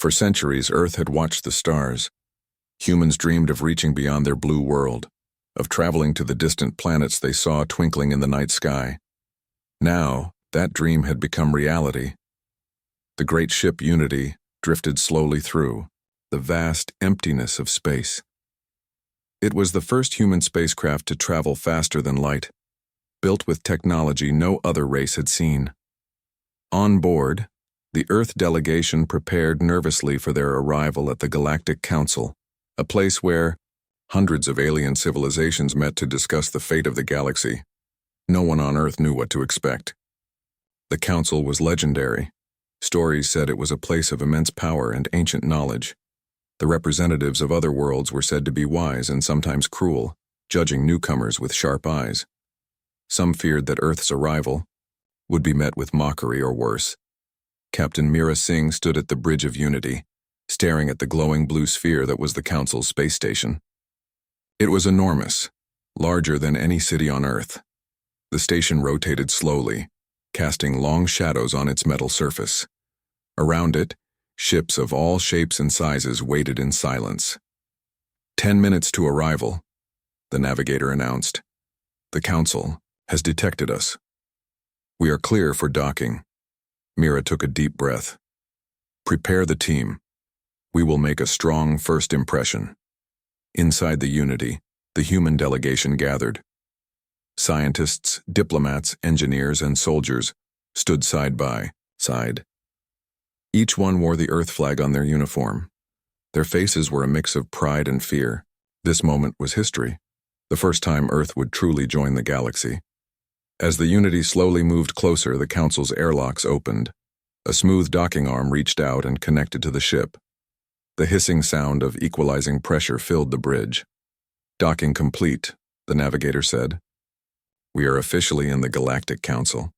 For centuries, Earth had watched the stars. Humans dreamed of reaching beyond their blue world, of traveling to the distant planets they saw twinkling in the night sky. Now, that dream had become reality. The great ship Unity drifted slowly through the vast emptiness of space. It was the first human spacecraft to travel faster than light, built with technology no other race had seen. On board, the Earth delegation prepared nervously for their arrival at the Galactic Council, a place where hundreds of alien civilizations met to discuss the fate of the galaxy. No one on Earth knew what to expect. The council was legendary. Stories said it was a place of immense power and ancient knowledge. The representatives of other worlds were said to be wise and sometimes cruel, judging newcomers with sharp eyes. Some feared that Earth's arrival would be met with mockery or worse. Captain Meera Singh stood at the Bridge of Unity, staring at the glowing blue sphere that was the Council's space station. It was enormous, larger than any city on Earth. The station rotated slowly, casting long shadows on its metal surface. Around it, ships of all shapes and sizes waited in silence. 10 minutes to arrival, the navigator announced. The Council has detected us. We are clear for docking. Meera took a deep breath. Prepare the team. We will make a strong first impression. Inside the Unity, the human delegation gathered. Scientists, diplomats, engineers, and soldiers stood side by side. Each one wore the Earth flag on their uniform. Their faces were a mix of pride and fear. This moment was history, the first time Earth would truly join the galaxy. As the Unity slowly moved closer, the Council's airlocks opened. A smooth docking arm reached out and connected to the ship. The hissing sound of equalizing pressure filled the bridge. Docking complete, the navigator said. We are officially in the Galactic Council.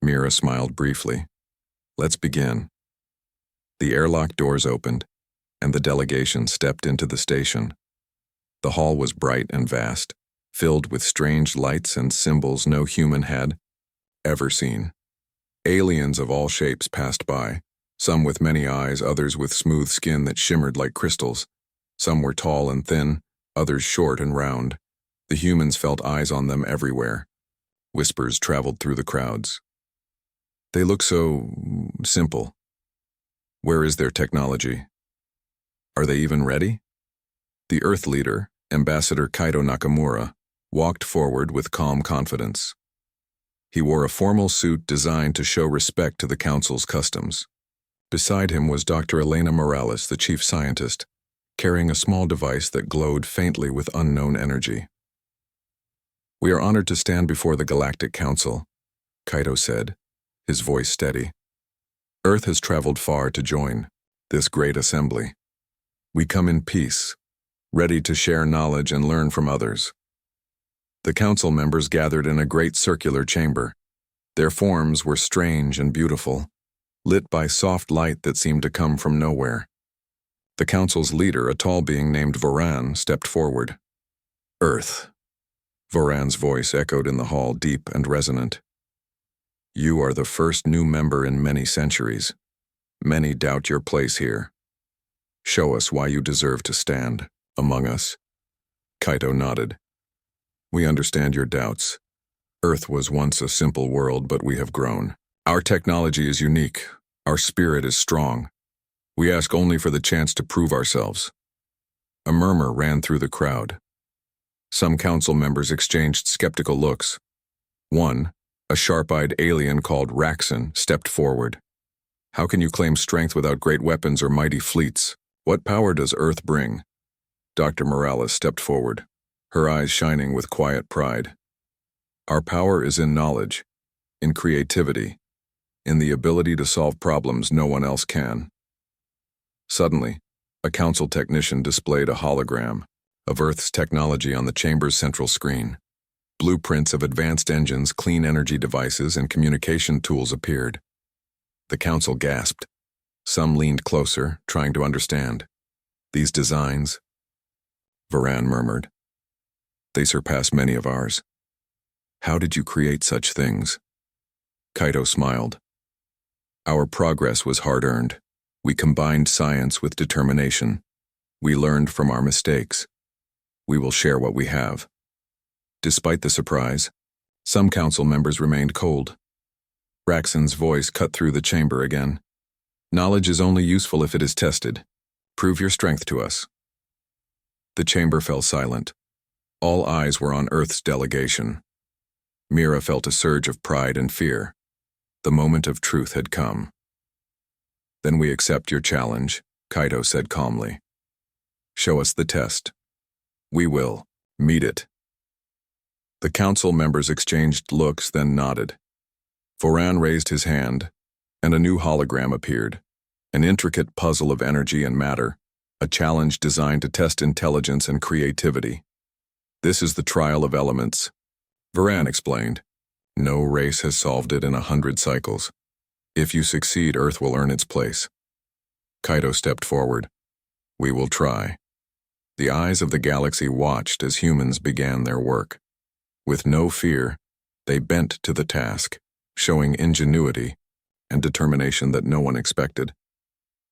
Meera smiled briefly. Let's begin. The airlock doors opened, and the delegation stepped into the station. The hall was bright and vast, filled with strange lights and symbols no human had ever seen. Aliens of all shapes passed by, some with many eyes, others with smooth skin that shimmered like crystals. Some were tall and thin, others short and round. The humans felt eyes on them everywhere. Whispers traveled through the crowds. They look so simple. Where is their technology? Are they even ready? The Earth leader, Ambassador Kaito Nakamura, walked forward with calm confidence. He wore a formal suit designed to show respect to the Council's customs. Beside him was Dr. Elena Morales, the chief scientist, carrying a small device that glowed faintly with unknown energy. We are honored to stand before the Galactic Council, Kaito said, his voice steady. Earth has traveled far to join this great assembly. We come in peace, ready to share knowledge and learn from others. The council members gathered in a great circular chamber. Their forms were strange and beautiful, lit by soft light that seemed to come from nowhere. The council's leader, a tall being named Voran, stepped forward. Earth. Voran's voice echoed in the hall, deep and resonant. You are the first new member in many centuries. Many doubt your place here. Show us why you deserve to stand among us. Kaito nodded. We understand your doubts. Earth was once a simple world, but we have grown. Our technology is unique. Our spirit is strong. We ask only for the chance to prove ourselves. A murmur ran through the crowd. Some council members exchanged skeptical looks. One, a sharp-eyed alien called Raxon, stepped forward. How can you claim strength without great weapons or mighty fleets? What power does Earth bring? Dr. Morales stepped forward, her eyes shining with quiet pride. Our power is in knowledge, in creativity, in the ability to solve problems no one else can. Suddenly, a council technician displayed a hologram of Earth's technology on the chamber's central screen. Blueprints of advanced engines, clean energy devices, and communication tools appeared. The council gasped. Some leaned closer, trying to understand. These designs, Voran murmured. They surpass many of ours. How did you create such things? Kaito smiled. Our progress was hard-earned. We combined science with determination. We learned from our mistakes. We will share what we have. Despite the surprise, some council members remained cold. Raxon's voice cut through the chamber again. Knowledge is only useful if it is tested. Prove your strength to us. The chamber fell silent. All eyes were on Earth's delegation. Mira felt a surge of pride and fear. The moment of truth had come. Then we accept your challenge, Kaito said calmly. Show us the test. We will meet it. The council members exchanged looks, then nodded. Foran raised his hand, and a new hologram appeared, an intricate puzzle of energy and matter, a challenge designed to test intelligence and creativity. This is the trial of elements, Varan explained. No race has solved it in 100 cycles. If you succeed, Earth will earn its place. Kaito stepped forward. We will try. The eyes of the galaxy watched as humans began their work. With no fear, they bent to the task, showing ingenuity and determination that no one expected.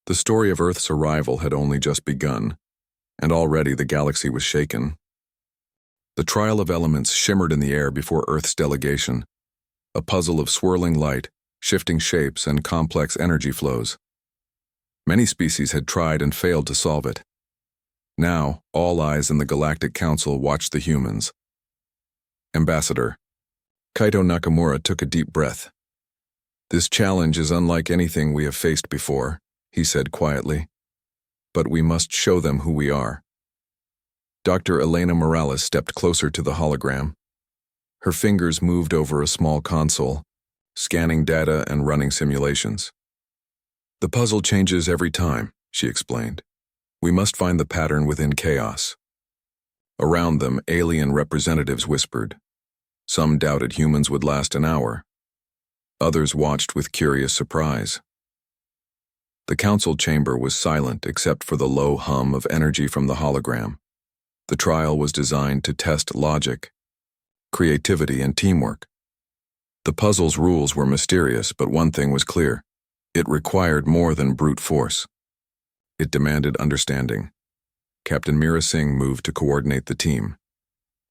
The story of Earth's arrival had only just begun, and already the galaxy was shaken. The trial of elements shimmered in the air before Earth's delegation, a puzzle of swirling light, shifting shapes, and complex energy flows. Many species had tried and failed to solve it. Now, all eyes in the Galactic Council watched the humans. Ambassador, Kaito Nakamura took a deep breath. This challenge is unlike anything we have faced before, he said quietly. But we must show them who we are. Dr. Elena Morales stepped closer to the hologram. Her fingers moved over a small console, scanning data and running simulations. The puzzle changes every time, she explained. We must find the pattern within chaos. Around them, alien representatives whispered. Some doubted humans would last an hour. Others watched with curious surprise. The council chamber was silent except for the low hum of energy from the hologram. The trial was designed to test logic, creativity, and teamwork. The puzzle's rules were mysterious, but one thing was clear. It required more than brute force. It demanded understanding. Captain Mira Singh moved to coordinate the team.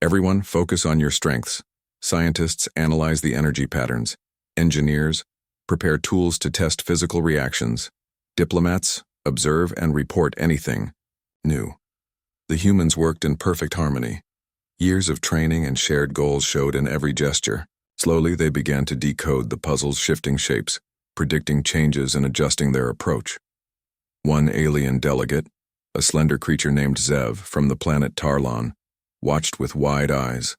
Everyone, focus on your strengths. Scientists, analyze the energy patterns. Engineers, prepare tools to test physical reactions. Diplomats, observe and report anything new. The humans worked in perfect harmony. Years of training and shared goals showed in every gesture. Slowly, they began to decode the puzzle's shifting shapes, predicting changes and adjusting their approach. One alien delegate, a slender creature named Zev from the planet Tarlon, watched with wide eyes.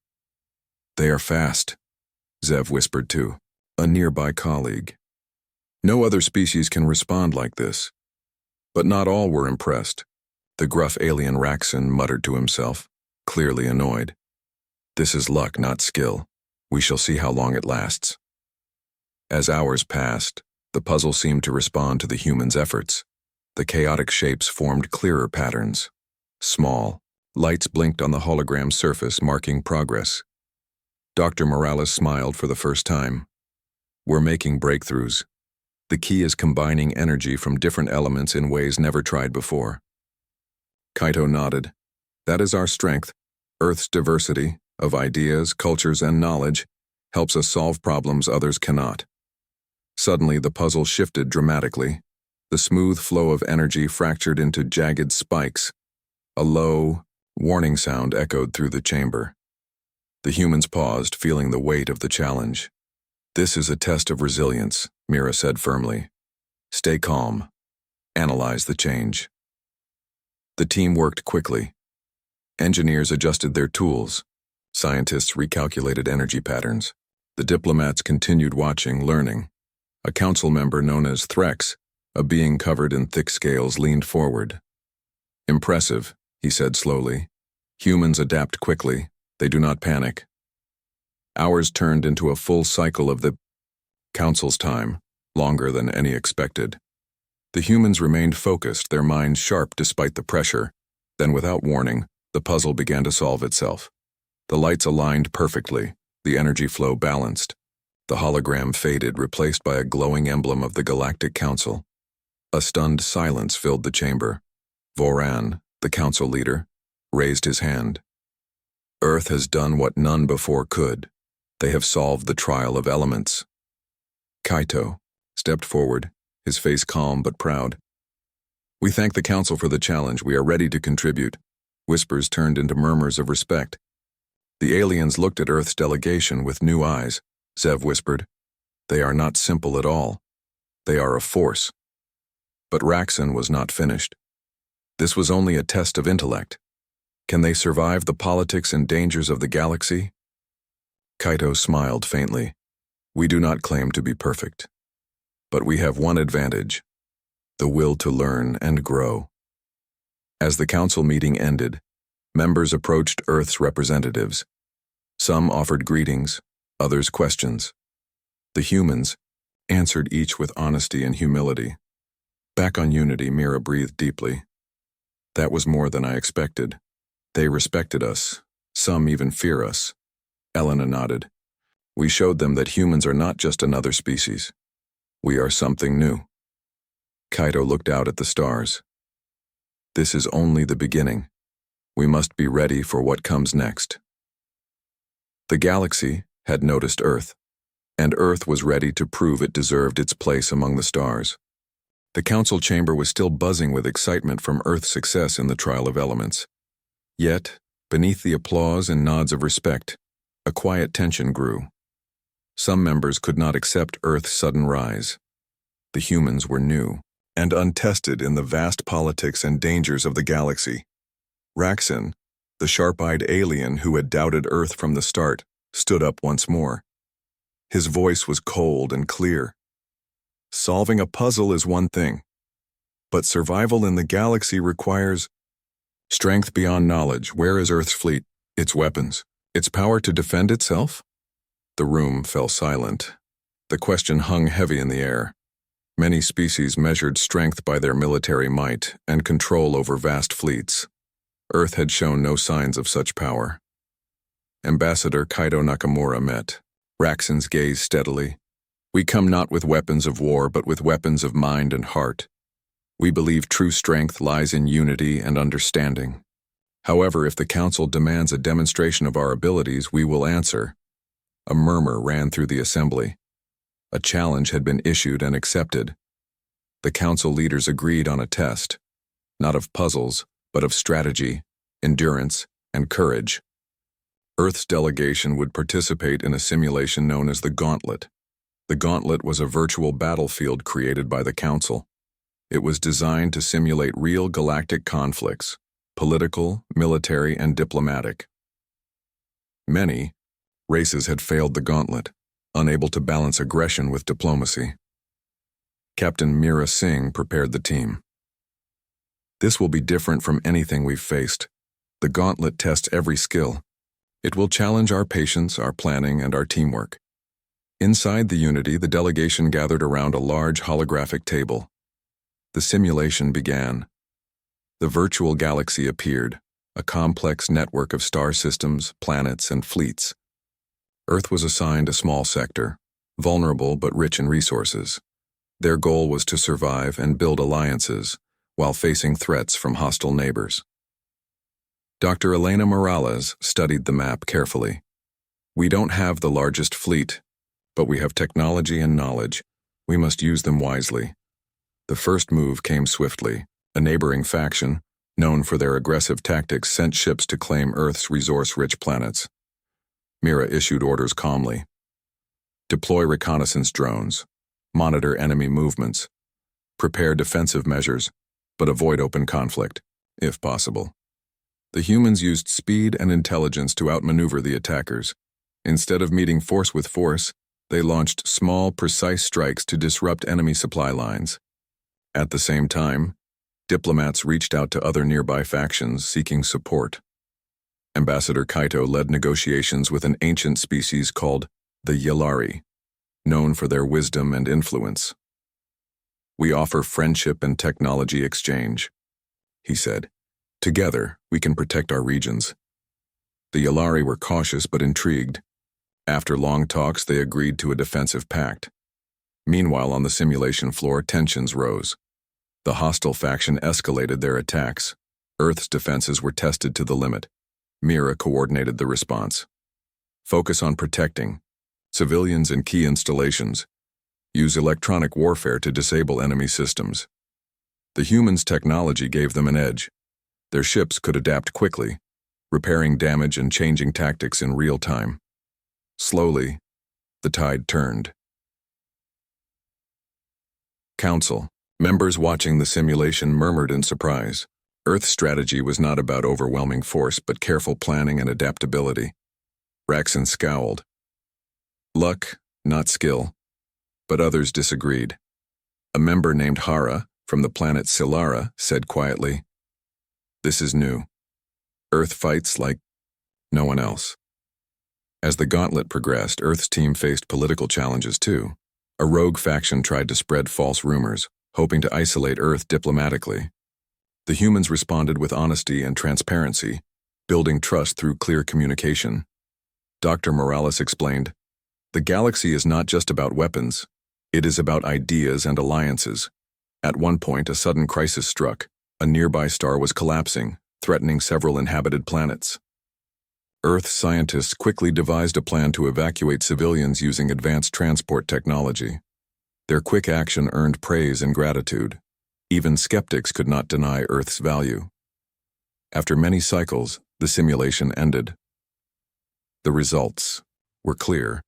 They are fast, Zev whispered to a nearby colleague. No other species can respond like this. But not all were impressed. The gruff alien Raxon muttered to himself, clearly annoyed. This is luck, not skill. We shall see how long it lasts. As hours passed, the puzzle seemed to respond to the humans' efforts. The chaotic shapes formed clearer patterns. Small, lights blinked on the hologram's surface, marking progress. Dr. Morales smiled for the first time. We're making breakthroughs. The key is combining energy from different elements in ways never tried before. Kaito nodded. That is our strength. Earth's diversity of ideas, cultures, and knowledge helps us solve problems others cannot. Suddenly, the puzzle shifted dramatically. The smooth flow of energy fractured into jagged spikes. A low, warning sound echoed through the chamber. The humans paused, feeling the weight of the challenge. This is a test of resilience, Mira said firmly. Stay calm. Analyze the change. The team worked quickly. Engineers adjusted their tools. Scientists recalculated energy patterns. The diplomats continued watching, learning. A council member known as Threx, a being covered in thick scales, leaned forward. Impressive, he said slowly. Humans adapt quickly. They do not panic. Hours turned into a full cycle of the council's time, longer than any expected. The humans remained focused, their minds sharp despite the pressure. Then, without warning, the puzzle began to solve itself. The lights aligned perfectly, the energy flow balanced. The hologram faded, replaced by a glowing emblem of the Galactic Council. A stunned silence filled the chamber. Voran, the council leader, raised his hand. Earth has done what none before could. They have solved the trial of elements. Kaito stepped forward, his face calm but proud. We thank the council for the challenge. We are ready to contribute. Whispers turned into murmurs of respect. The aliens looked at Earth's delegation with new eyes. Zev whispered, "They are not simple at all. They are a force." But Raxon was not finished. This was only a test of intellect. Can they survive the politics and dangers of the galaxy? Kaito smiled faintly. We do not claim to be perfect. But we have one advantage: the will to learn and grow. As the council meeting ended, members approached Earth's representatives. Some offered greetings, others questions. The humans answered each with honesty and humility. Back on Unity, Mira breathed deeply. That was more than I expected. They respected us. Some even fear us. Elena nodded. We showed them that humans are not just another species. We are something new. Kaito looked out at the stars. This is only the beginning. We must be ready for what comes next. The galaxy had noticed Earth, and Earth was ready to prove it deserved its place among the stars. The council chamber was still buzzing with excitement from Earth's success in the trial of elements. Yet, beneath the applause and nods of respect, a quiet tension grew. Some members could not accept Earth's sudden rise. The humans were new and untested in the vast politics and dangers of the galaxy. Raxon, the sharp-eyed alien who had doubted Earth from the start, stood up once more. His voice was cold and clear. Solving a puzzle is one thing, but survival in the galaxy requires strength beyond knowledge. Where is Earth's fleet, its weapons, its power to defend itself? The room fell silent. The question hung heavy in the air. Many species measured strength by their military might and control over vast fleets. Earth had shown no signs of such power. Ambassador Kaito Nakamura met. Raxon's gazed steadily. We come not with weapons of war, but with weapons of mind and heart. We believe true strength lies in unity and understanding. However, if the council demands a demonstration of our abilities, we will answer. A murmur ran through the assembly. A challenge had been issued and accepted. The council leaders agreed on a test, not of puzzles, but of strategy, endurance, and courage. Earth's delegation would participate in a simulation known as the Gauntlet. The Gauntlet was a virtual battlefield created by the council. It was designed to simulate real galactic conflicts, political, military, and diplomatic. Many races had failed the Gauntlet, unable to balance aggression with diplomacy. Captain Mira Singh prepared the team. This will be different from anything we've faced. The Gauntlet tests every skill. It will challenge our patience, our planning, and our teamwork. Inside the Unity, the delegation gathered around a large holographic table. The simulation began. The virtual galaxy appeared, a complex network of star systems, planets, and fleets. Earth was assigned a small sector, vulnerable but rich in resources. Their goal was to survive and build alliances while facing threats from hostile neighbors. Dr. Elena Morales studied the map carefully. We don't have the largest fleet, but we have technology and knowledge. We must use them wisely. The first move came swiftly. A neighboring faction, known for their aggressive tactics, sent ships to claim Earth's resource-rich planets. Mira issued orders calmly. Deploy reconnaissance drones. Monitor enemy movements. Prepare defensive measures, but avoid open conflict, if possible. The humans used speed and intelligence to outmaneuver the attackers. Instead of meeting force with force, they launched small, precise strikes to disrupt enemy supply lines. At the same time, diplomats reached out to other nearby factions seeking support. Ambassador Kaito led negotiations with an ancient species called the Yalari, known for their wisdom and influence. We offer friendship and technology exchange, he said. Together, we can protect our regions. The Yalari were cautious but intrigued. After long talks, they agreed to a defensive pact. Meanwhile, on the simulation floor, tensions rose. The hostile faction escalated their attacks. Earth's defenses were tested to the limit. Mira coordinated the response. Focus on protecting civilians and key installations. Use electronic warfare to disable enemy systems. The humans' technology gave them an edge. Their ships could adapt quickly, repairing damage and changing tactics in real time. Slowly, the tide turned. Council. Members watching the simulation murmured in surprise. Earth's strategy was not about overwhelming force, but careful planning and adaptability. Raxon scowled. Luck, not skill. But others disagreed. A member named Hara, from the planet Silara, said quietly, "This is new. Earth fights like no one else." As the gauntlet progressed, Earth's team faced political challenges too. A rogue faction tried to spread false rumors, hoping to isolate Earth diplomatically. The humans responded with honesty and transparency, building trust through clear communication. Dr. Morales explained, "The galaxy is not just about weapons. It is about ideas and alliances." At one point, a sudden crisis struck. A nearby star was collapsing, threatening several inhabited planets. Earth scientists quickly devised a plan to evacuate civilians using advanced transport technology. Their quick action earned praise and gratitude. Even skeptics could not deny Earth's value. After many cycles, the simulation ended. The results were clear.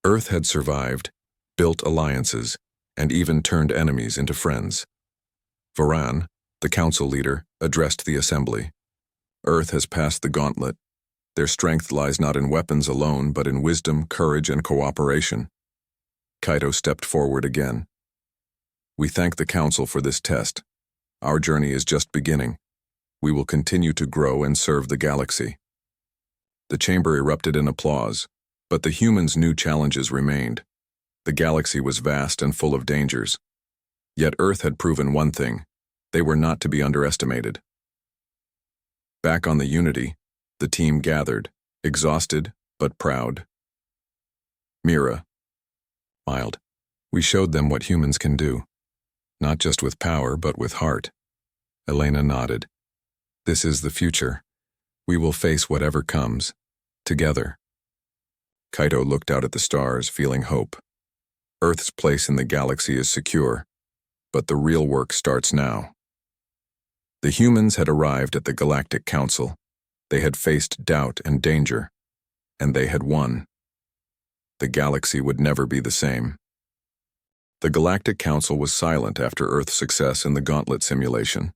Earth had survived, built alliances, and even turned enemies into friends. Varan, the council leader, addressed the assembly. Earth has passed the gauntlet. Their strength lies not in weapons alone, but in wisdom, courage, and cooperation. Kaito stepped forward again. "We thank the council for this test. Our journey is just beginning. We will continue to grow and serve the galaxy." The chamber erupted in applause, but the humans' new challenges remained. The galaxy was vast and full of dangers. Yet Earth had proven one thing: they were not to be underestimated. Back on the Unity, the team gathered, exhausted but proud. Mira smiled. "We showed them what humans can do, not just with power but with heart." Elena nodded. "This is the future. We will face whatever comes, together." Kaito looked out at the stars, feeling hope. Earth's place in the galaxy is secure, but the real work starts now. The humans had arrived at the Galactic Council. They had faced doubt and danger, and they had won. The galaxy would never be the same. The Galactic Council was silent after Earth's success in the Gauntlet simulation.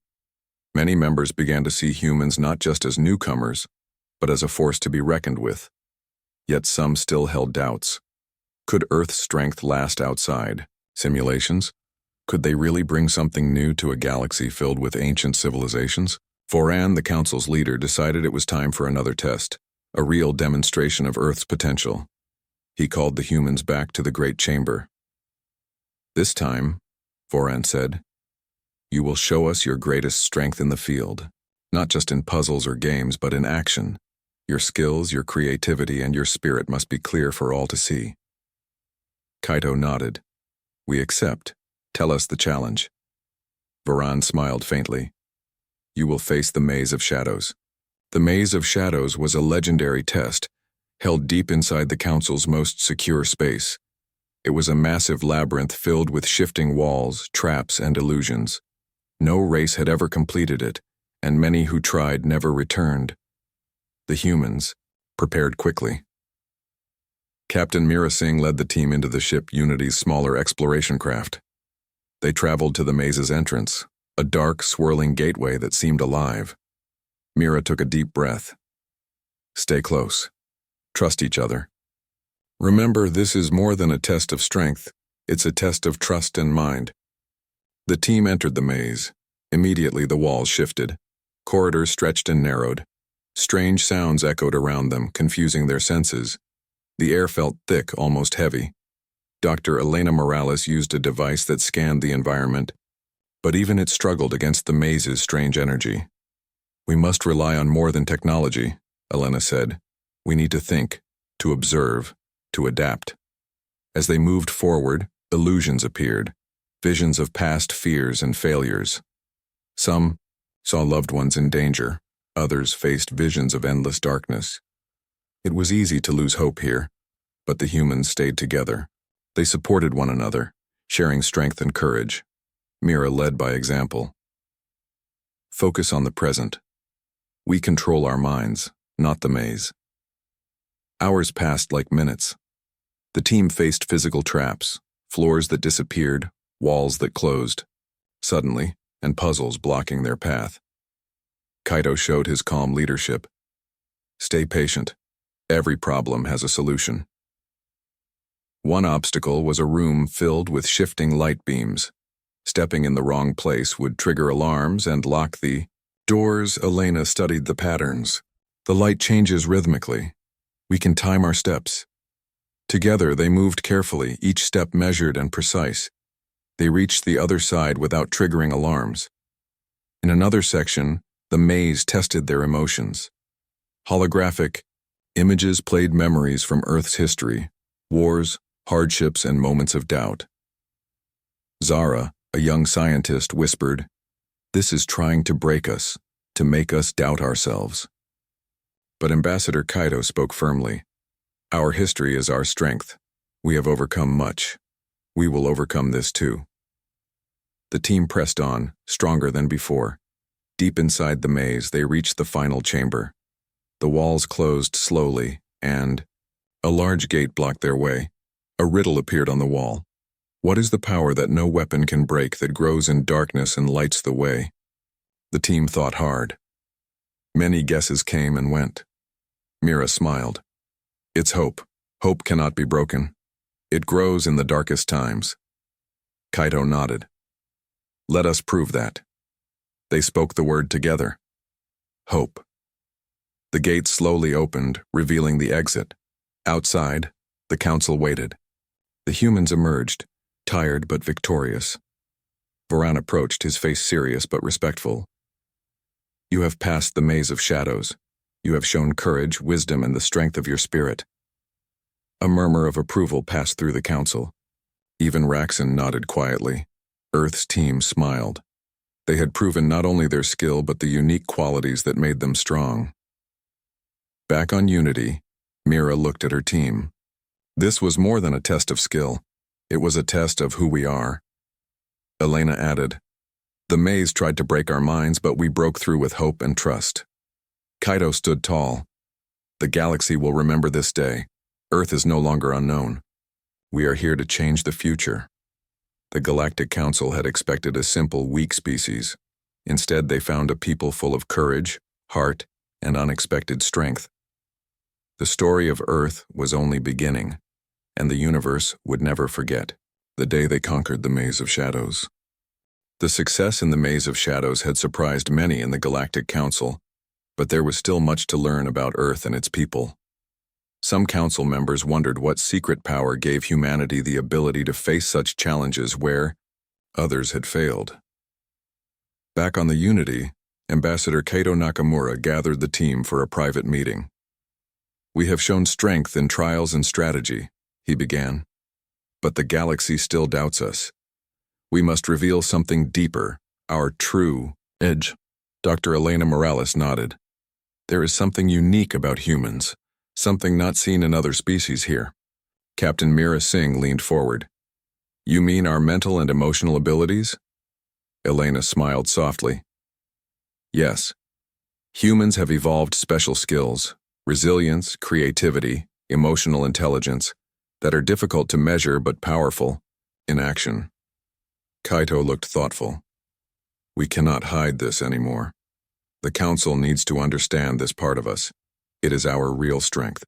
Many members began to see humans not just as newcomers, but as a force to be reckoned with. Yet some still held doubts. Could Earth's strength last outside simulations? Could they really bring something new to a galaxy filled with ancient civilizations? Foran, the council's leader, decided it was time for another test, a real demonstration of Earth's potential. He called the humans back to the Great Chamber. "This time," Foran said, "you will show us your greatest strength in the field, not just in puzzles or games, but in action. Your skills, your creativity, and your spirit must be clear for all to see." Kaito nodded. "We accept. Tell us the challenge." Varan smiled faintly. "You will face the Maze of Shadows." The Maze of Shadows was a legendary test, held deep inside the Council's most secure space. It was a massive labyrinth filled with shifting walls, traps, and illusions. No race had ever completed it, and many who tried never returned. The humans prepared quickly. Captain Mira Singh led the team into the ship Unity's smaller exploration craft. They traveled to the maze's entrance, a dark, swirling gateway that seemed alive. Mira took a deep breath. "Stay close. Trust each other. Remember, this is more than a test of strength. It's a test of trust and mind." The team entered the maze. Immediately the walls shifted. Corridors stretched and narrowed. Strange sounds echoed around them, confusing their senses. The air felt thick, almost heavy. Dr. Elena Morales used a device that scanned the environment, but even it struggled against the maze's strange energy. "We must rely on more than technology," Elena said. "We need to think, to observe, to adapt." As they moved forward, illusions appeared. visions of past fears and failures. Some saw loved ones in danger, others faced visions of endless darkness. It was easy to lose hope here, but the humans stayed together. They supported one another, sharing strength and courage. Mira led by example. Focus on the present. We control our minds, not the maze. Hours passed like minutes. The team faced physical traps, floors that disappeared, walls that closed, suddenly, and puzzles blocking their path. Kaito showed his calm leadership. Stay patient. Every problem has a solution. One obstacle was a room filled with shifting light beams. Stepping in the wrong place would trigger alarms and lock the doors. Elena studied the patterns. The light changes rhythmically. We can time our steps. Together they moved carefully, each step measured and precise. They reached the other side without triggering alarms. In another section, the maze tested their emotions. Holographic images played memories from Earth's history, wars, hardships, and moments of doubt. Zara, a young scientist, whispered, "This is trying to break us, to make us doubt ourselves." But Ambassador Kaito spoke firmly. "Our history is our strength. We have overcome much. We will overcome this too." The team pressed on, stronger than before. Deep inside the maze, they reached the final chamber. The walls closed slowly, and a large gate blocked their way. A riddle appeared on the wall. What is the power that no weapon can break, that grows in darkness and lights the way? The team thought hard. Many guesses came and went. Mira smiled. "It's hope. Hope cannot be broken. It grows in the darkest times." Kaito nodded. "Let us prove that." They spoke the word together. Hope. The gate slowly opened, revealing the exit. Outside, the council waited. The humans emerged, tired but victorious. Varan approached, his face serious but respectful. "You have passed the maze of shadows. You have shown courage, wisdom, and the strength of your spirit." A murmur of approval passed through the council. Even Raxon nodded quietly. Earth's team smiled. They had proven not only their skill but the unique qualities that made them strong. Back on Unity, Mira looked at her team. This was more than a test of skill. It was a test of who we are. Elena added, "The maze tried to break our minds, but we broke through with hope and trust." Kaito stood tall. "The galaxy will remember this day. Earth is no longer unknown. We are here to change the future." The Galactic Council had expected a simple, weak species. Instead, they found a people full of courage, heart, and unexpected strength. The story of Earth was only beginning, and the universe would never forget the day they conquered the Maze of Shadows. The success in the Maze of Shadows had surprised many in the Galactic Council, but there was still much to learn about Earth and its people. Some council members wondered what secret power gave humanity the ability to face such challenges where others had failed. Back on the Unity, Ambassador Kaito Nakamura gathered the team for a private meeting. "We have shown strength in trials and strategy," he began. "But the galaxy still doubts us. We must reveal something deeper, our true edge." Dr. Elena Morales nodded. "There is something unique about humans, something not seen in other species here." Captain Mira Singh leaned forward. "You mean our mental and emotional abilities?" Elena smiled softly. "Yes. Humans have evolved special skills, resilience, creativity, emotional intelligence, that are difficult to measure but powerful in action." Kaito looked thoughtful. "We cannot hide this anymore. The Council needs to understand this part of us. It is our real strength."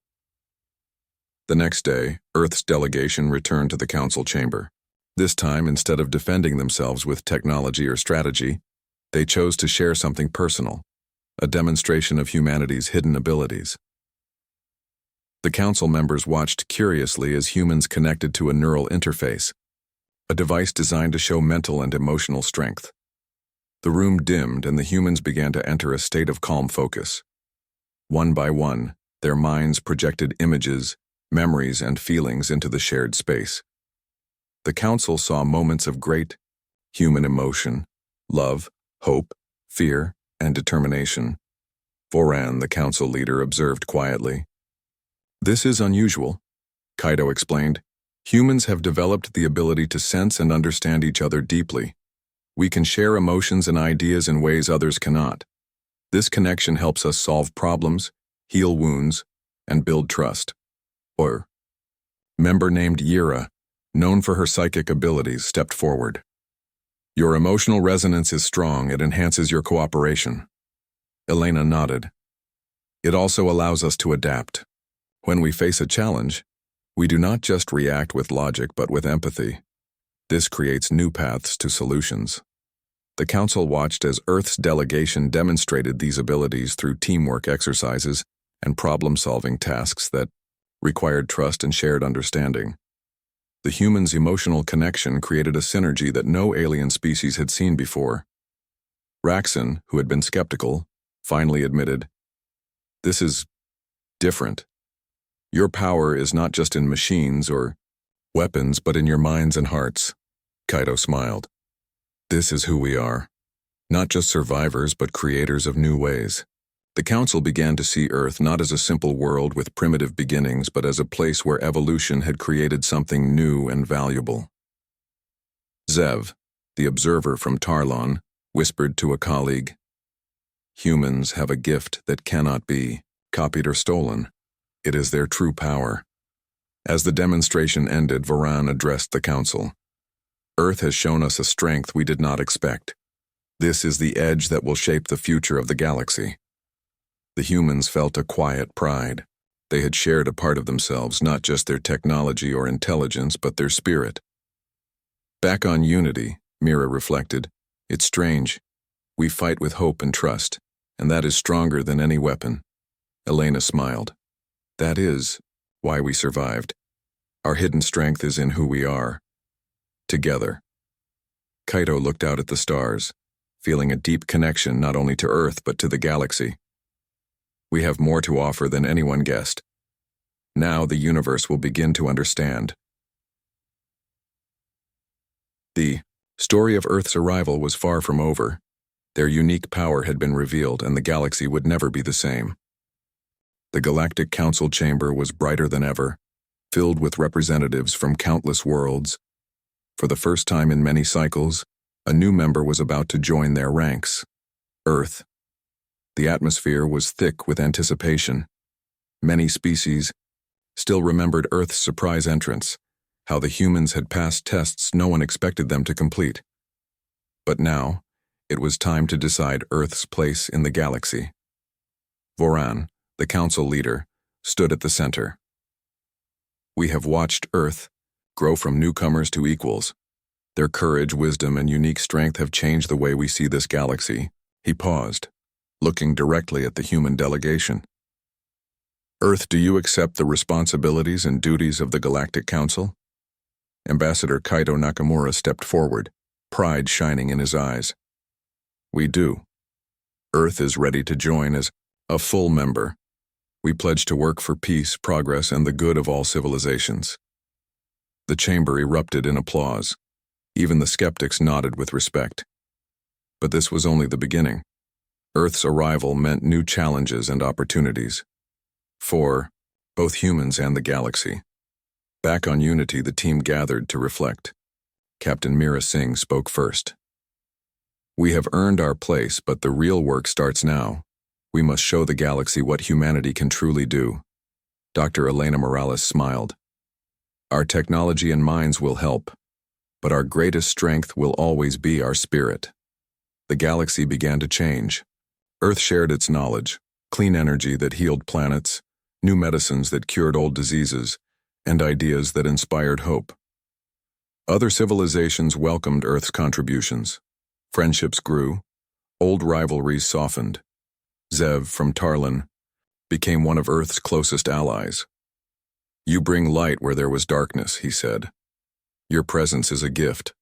The next day, Earth's delegation returned to the Council chamber. This time, instead of defending themselves with technology or strategy, they chose to share something personal, a demonstration of humanity's hidden abilities. The Council members watched curiously as humans connected to a neural interface, a device designed to show mental and emotional strength. The room dimmed and the humans began to enter a state of calm focus. One by one, their minds projected images, memories, and feelings into the shared space. The Council saw moments of great human emotion, love, hope, fear, and determination. Voran, the council leader, observed quietly. This is unusual, Kaido explained. Humans have developed the ability to sense and understand each other deeply. We can share emotions and ideas in ways others cannot. This connection helps us solve problems, heal wounds, and build trust. Member named Yira, known for her psychic abilities, stepped forward. Your emotional resonance is strong. It enhances your cooperation. Elena nodded. It also allows us to adapt. When we face a challenge, we do not just react with logic but with empathy. This creates new paths to solutions. The council watched as Earth's delegation demonstrated these abilities through teamwork exercises and problem-solving tasks that required trust and shared understanding. The humans' emotional connection created a synergy that no alien species had seen before. Raxon, who had been skeptical, finally admitted, "This is different. Your power is not just in machines or weapons, but in your minds and hearts." Kaido smiled. This is who we are. Not just survivors, but creators of new ways. The council began to see Earth not as a simple world with primitive beginnings, but as a place where evolution had created something new and valuable. Zev, the observer from Tarlon, whispered to a colleague, "Humans have a gift that cannot be copied or stolen. It is their true power." As the demonstration ended, Voran addressed the council. "Earth has shown us a strength we did not expect. This is the edge that will shape the future of the galaxy." The humans felt a quiet pride. They had shared a part of themselves, not just their technology or intelligence, but their spirit. Back on Unity, Mira reflected, "It's strange. We fight with hope and trust, and that is stronger than any weapon." Elena smiled. "That is why we survived. Our hidden strength is in who we are. Together." Kaido looked out at the stars, feeling a deep connection not only to Earth but to the galaxy. We have more to offer than anyone guessed. Now the universe will begin to understand. The story of Earth's arrival was far from over. Their unique power had been revealed, and the galaxy would never be the same. The Galactic Council chamber was brighter than ever, filled with representatives from countless worlds. For the first time in many cycles, a new member was about to join their ranks: Earth. The atmosphere was thick with anticipation. Many species still remembered Earth's surprise entrance, how the humans had passed tests no one expected them to complete. But now, it was time to decide Earth's place in the galaxy. Voran, the council leader, stood at the center. "We have watched Earth grow from newcomers to equals. Their courage, wisdom, and unique strength have changed the way we see this galaxy." He paused, looking directly at the human delegation. "Earth, do you accept the responsibilities and duties of the Galactic Council?" Ambassador Kaido Nakamura stepped forward, pride shining in his eyes. "We do. Earth is ready to join as a full member. We pledge to work for peace, progress, and the good of all civilizations." The chamber erupted in applause. Even the skeptics nodded with respect. But this was only the beginning. Earth's arrival meant new challenges and opportunities for both humans and the galaxy. Back on Unity, the team gathered to reflect. Captain Mira Singh spoke first. "We have earned our place, but the real work starts now. We must show the galaxy what humanity can truly do." Dr. Elena Morales smiled. "Our technology and minds will help, but our greatest strength will always be our spirit." The galaxy began to change. Earth shared its knowledge, clean energy that healed planets, new medicines that cured old diseases, and ideas that inspired hope. Other civilizations welcomed Earth's contributions. Friendships grew, old rivalries softened. Zev from Tarlon became one of Earth's closest allies. "You bring light where there was darkness," he said. "Your presence is a gift."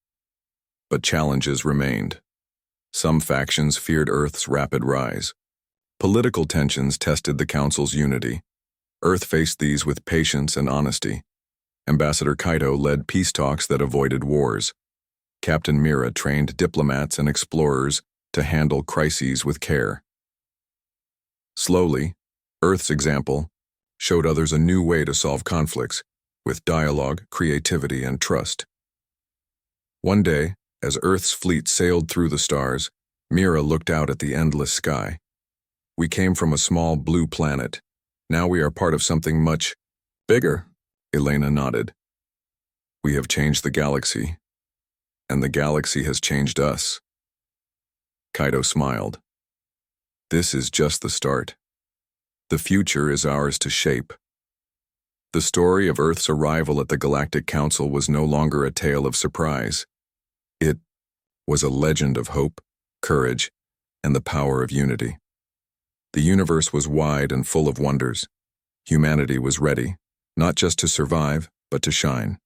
But challenges remained. Some factions feared Earth's rapid rise. Political tensions tested the Council's unity. Earth faced these with patience and honesty. Ambassador Kaido led peace talks that avoided wars. Captain Mira trained diplomats and explorers to handle crises with care. Slowly, Earth's example showed others a new way to solve conflicts, with dialogue, creativity, and trust. One day, as Earth's fleet sailed through the stars, Mira looked out at the endless sky. "We came from a small blue planet. Now we are part of something much bigger," Elena nodded. "We have changed the galaxy, and the galaxy has changed us." Kaido smiled. "This is just the start. The future is ours to shape." The story of Earth's arrival at the Galactic Council was no longer a tale of surprise. It was a legend of hope, courage, and the power of unity. The universe was wide and full of wonders. Humanity was ready, not just to survive, but to shine.